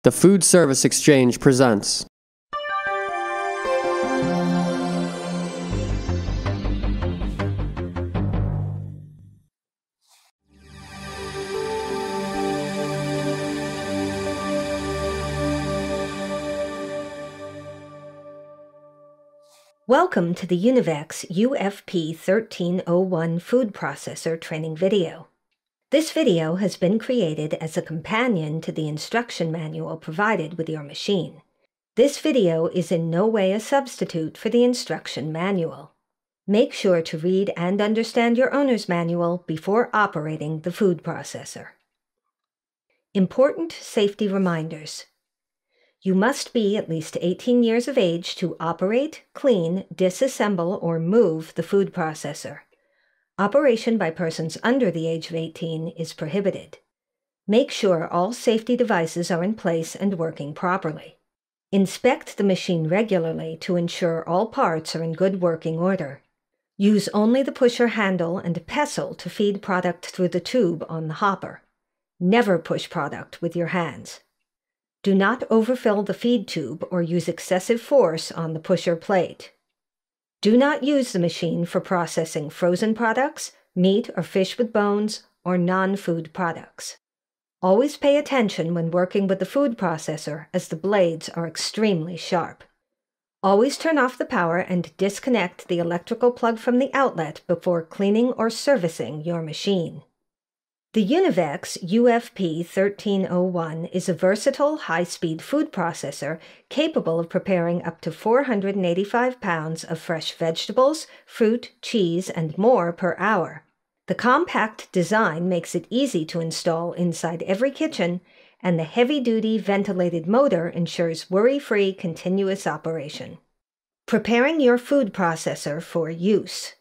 The Food Service Exchange presents. Welcome to the Univex UFP 1301 food processor training video. This video has been created as a companion to the instruction manual provided with your machine. This video is in no way a substitute for the instruction manual. Make sure to read and understand your owner's manual before operating the food processor. Important safety reminders. You must be at least 18 years of age to operate, clean, disassemble, or move the food processor. Operation by persons under the age of 18 is prohibited. Make sure all safety devices are in place and working properly. Inspect the machine regularly to ensure all parts are in good working order. Use only the pusher handle and pestle to feed product through the tube on the hopper. Never push product with your hands. Do not overfill the feed tube or use excessive force on the pusher plate. Do not use the machine for processing frozen products, meat or fish with bones, or non-food products. Always pay attention when working with the food processor as the blades are extremely sharp. Always turn off the power and disconnect the electrical plug from the outlet before cleaning or servicing your machine. The Univex UFP 1301 is a versatile, high-speed food processor capable of preparing up to 485 pounds of fresh vegetables, fruit, cheese, and more per hour. The compact design makes it easy to install inside every kitchen, and the heavy-duty ventilated motor ensures worry-free continuous operation. Preparing your food processor for use.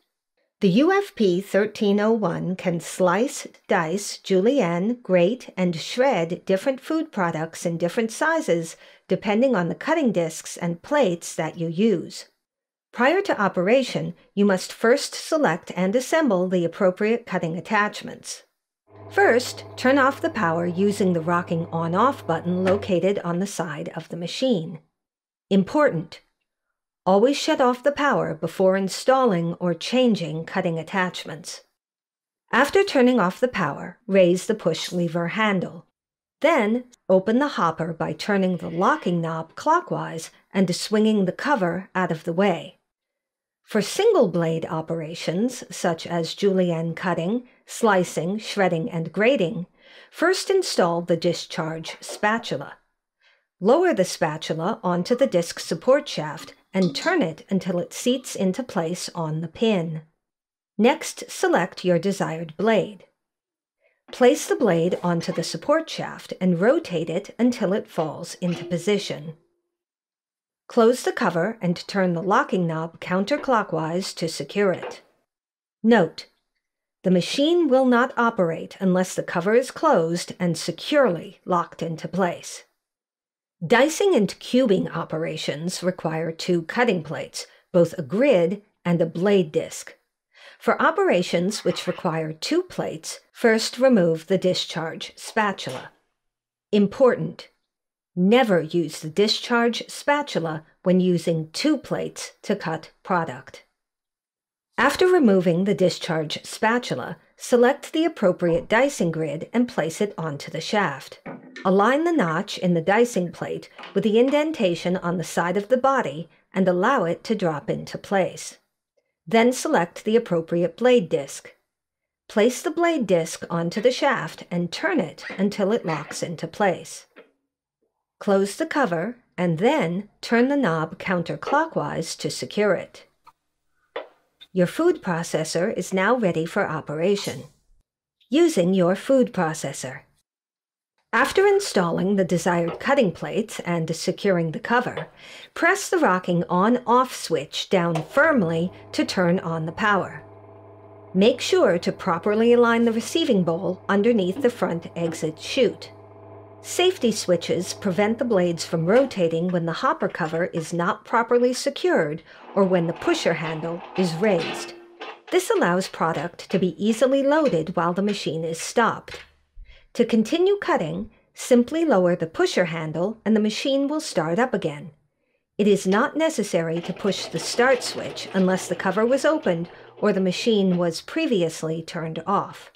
The UFP 1301 can slice, dice, julienne, grate, and shred different food products in different sizes depending on the cutting discs and plates that you use. Prior to operation, you must first select and assemble the appropriate cutting attachments. First, turn off the power using the rocking on-off button located on the side of the machine. Important: always shut off the power before installing or changing cutting attachments. After turning off the power, raise the push lever handle. Then, open the hopper by turning the locking knob clockwise and swinging the cover out of the way. For single blade operations, such as julienne cutting, slicing, shredding, and grating, first install the discharge spatula. Lower the spatula onto the disc support shaft and turn it until it seats into place on the pin. Next, select your desired blade. Place the blade onto the support shaft and rotate it until it falls into position. Close the cover and turn the locking knob counterclockwise to secure it. Note: the machine will not operate unless the cover is closed and securely locked into place. Dicing and cubing operations require two cutting plates, both a grid and a blade disc. For operations which require two plates, first remove the discharge spatula. Important: never use the discharge spatula when using two plates to cut product. After removing the discharge spatula, select the appropriate dicing grid and place it onto the shaft. Align the notch in the dicing plate with the indentation on the side of the body and allow it to drop into place. Then select the appropriate blade disc. Place the blade disc onto the shaft and turn it until it locks into place. Close the cover and then turn the knob counterclockwise to secure it. Your food processor is now ready for operation. Using your food processor. After installing the desired cutting plates and securing the cover, press the rocking on-off switch down firmly to turn on the power. Make sure to properly align the receiving bowl underneath the front exit chute. Safety switches prevent the blades from rotating when the hopper cover is not properly secured or when the pusher handle is raised. This allows product to be easily loaded while the machine is stopped. To continue cutting, Simply lower the pusher handle and the machine will start up again. It is not necessary to push the start switch unless the cover was opened or the machine was previously turned off.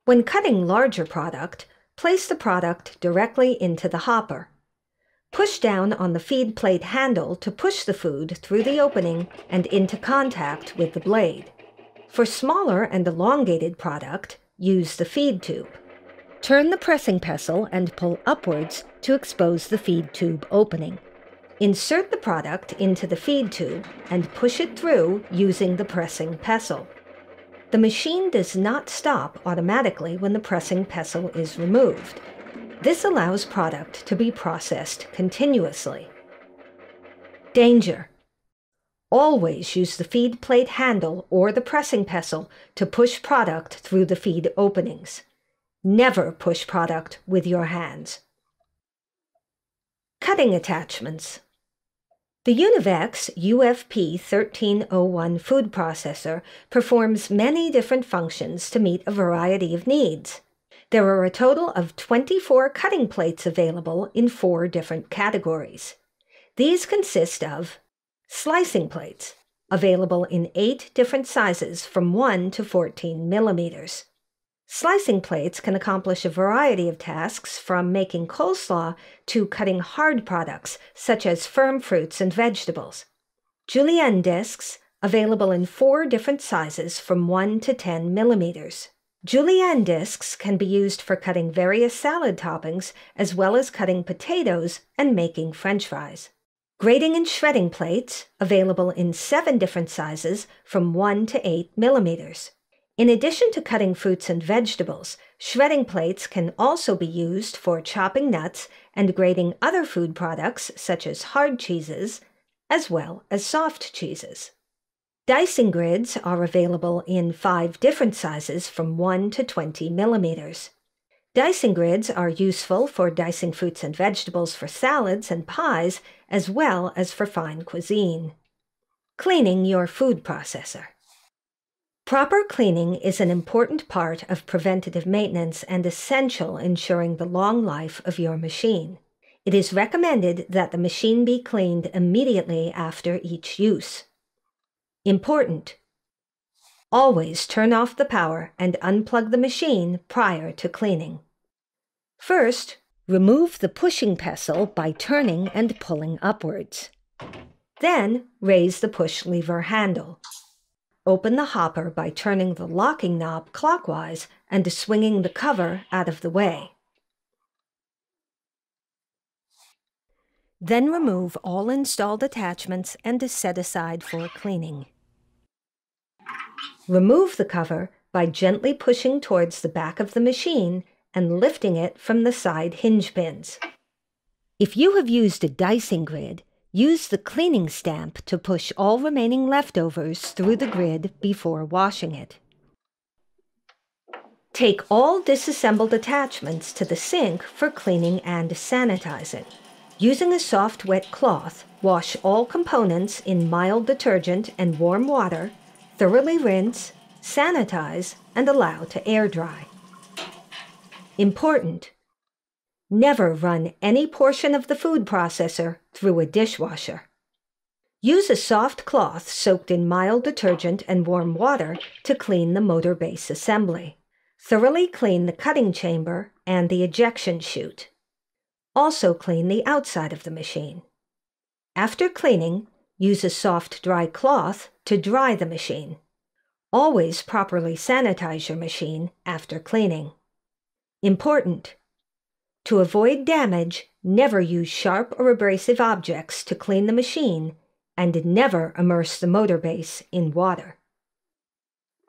When cutting larger product, place the product directly into the hopper. Push down on the feed plate handle to push the food through the opening and into contact with the blade. For smaller and elongated product, use the feed tube. Turn the pressing pestle and pull upwards to expose the feed tube opening. Insert the product into the feed tube and push it through using the pressing pestle. The machine does not stop automatically when the pressing pestle is removed. This allows product to be processed continuously. Danger: always use the feed plate handle or the pressing pestle to push product through the feed openings. Never push product with your hands. Cutting attachments. The Univex UFP 1301 food processor performs many different functions to meet a variety of needs. There are a total of 24 cutting plates available in 4 different categories. These consist of slicing plates, available in 8 different sizes from 1 to 14 millimeters. Slicing plates can accomplish a variety of tasks from making coleslaw to cutting hard products such as firm fruits and vegetables. Julienne discs, available in 4 different sizes from 1 to 10 millimeters. Julienne discs can be used for cutting various salad toppings as well as cutting potatoes and making French fries. Grating and shredding plates, available in 7 different sizes from 1 to 8 millimeters. In addition to cutting fruits and vegetables, shredding plates can also be used for chopping nuts and grating other food products such as hard cheeses, as well as soft cheeses. Dicing grids are available in 5 different sizes from 1 to 20 millimeters. Dicing grids are useful for dicing fruits and vegetables for salads and pies, as well as for fine cuisine. Cleaning your food processor. Proper cleaning is an important part of preventative maintenance and essential ensuring the long life of your machine. It is recommended that the machine be cleaned immediately after each use. Important: always turn off the power and unplug the machine prior to cleaning. First, remove the pushing pestle by turning and pulling upwards. Then, raise the push lever handle. Open the hopper by turning the locking knob clockwise and swinging the cover out of the way. Then remove all installed attachments and set aside for cleaning. Remove the cover by gently pushing towards the back of the machine and lifting it from the side hinge pins. If you have used a dicing grid, use the cleaning stamp to push all remaining leftovers through the grid before washing it. Take all disassembled attachments to the sink for cleaning and sanitizing. Using a soft wet cloth, wash all components in mild detergent and warm water, thoroughly rinse, sanitize, and allow to air dry. Important: never run any portion of the food processor through a dishwasher. Use a soft cloth soaked in mild detergent and warm water to clean the motor base assembly. Thoroughly clean the cutting chamber and the ejection chute. Also clean the outside of the machine. After cleaning, use a soft dry cloth to dry the machine. Always properly sanitize your machine after cleaning. Important: to avoid damage, never use sharp or abrasive objects to clean the machine, and never immerse the motor base in water.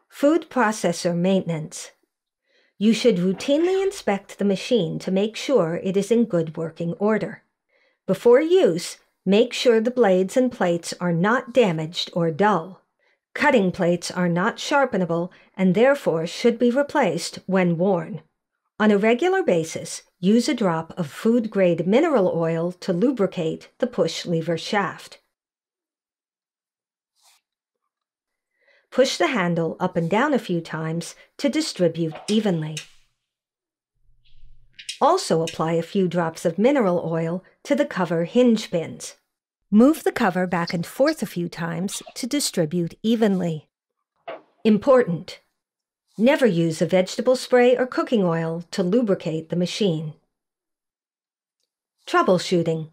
Food processor maintenance. You should routinely inspect the machine to make sure it is in good working order. Before use, make sure the blades and plates are not damaged or dull. Cutting plates are not sharpenable and therefore should be replaced when worn. On a regular basis, use a drop of food-grade mineral oil to lubricate the push lever shaft. Push the handle up and down a few times to distribute evenly. Also apply a few drops of mineral oil to the cover hinge pins. Move the cover back and forth a few times to distribute evenly. Important: never use a vegetable spray or cooking oil to lubricate the machine. Troubleshooting.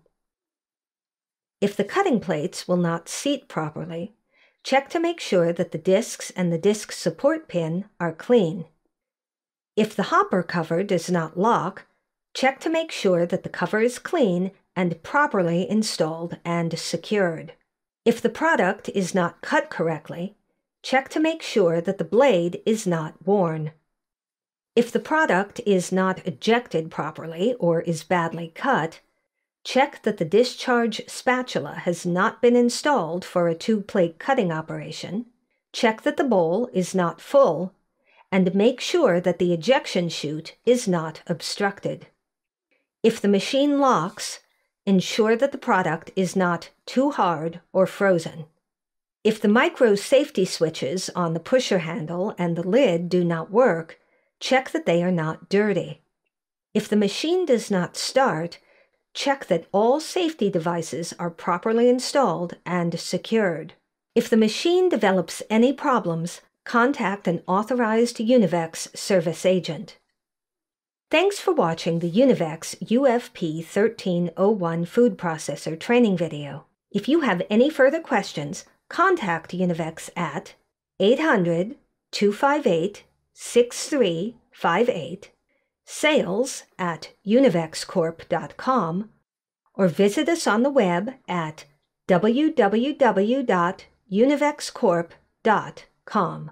If the cutting plates will not seat properly, check to make sure that the discs and the disc support pin are clean. If the hopper cover does not lock, check to make sure that the cover is clean and properly installed and secured. If the product is not cut correctly, check to make sure that the blade is not worn. If the product is not ejected properly or is badly cut, check that the discharge spatula has not been installed for a 2-plate cutting operation, check that the bowl is not full, and make sure that the ejection chute is not obstructed. If the machine locks, ensure that the product is not too hard or frozen. If the micro safety switches on the pusher handle and the lid do not work, check that they are not dirty. If the machine does not start, check that all safety devices are properly installed and secured. If the machine develops any problems, contact an authorized Univex service agent. Thanks for watching the Univex UFP 1301 food processor training video. If you have any further questions, contact Univex at 800-258-6358, sales@univexcorp.com, or visit us on the web at www.univexcorp.com.